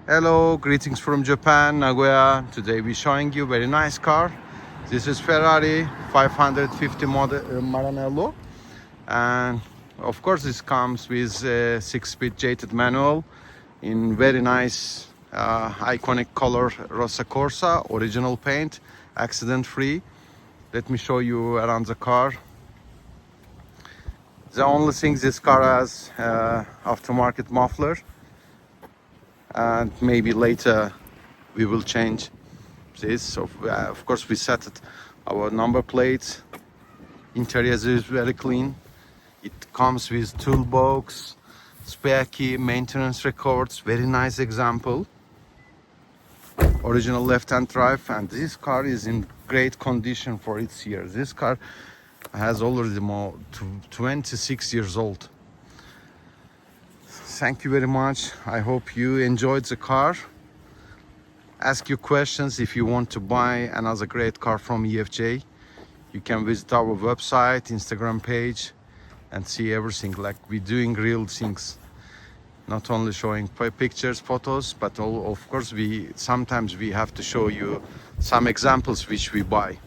Hello, greetings from Japan, Nagoya. Today we're showing you very nice car. This is Ferrari 550 model Maranello, and of course this comes with a 6-speed jaded manual in very nice iconic color Rosso Corsa, original paint, accident free. Let me show you around the car. The only thing this car has aftermarket muffler, and maybe later we will change this. So of course we set it, our number plates. Interior is very clean. It comes with toolbox, spare key, maintenance records, very nice example. Original left-hand drive, and this car is in great condition for its year. This car has already more 26 years old. Thank you very much. I hope you enjoyed the car. Ask your questions if you want to buy another great car from EFJ. You can visit our website, Instagram page, and see everything. Like, we're doing real things, not only showing pictures, photos, but of course sometimes we have to show you some examples which we buy.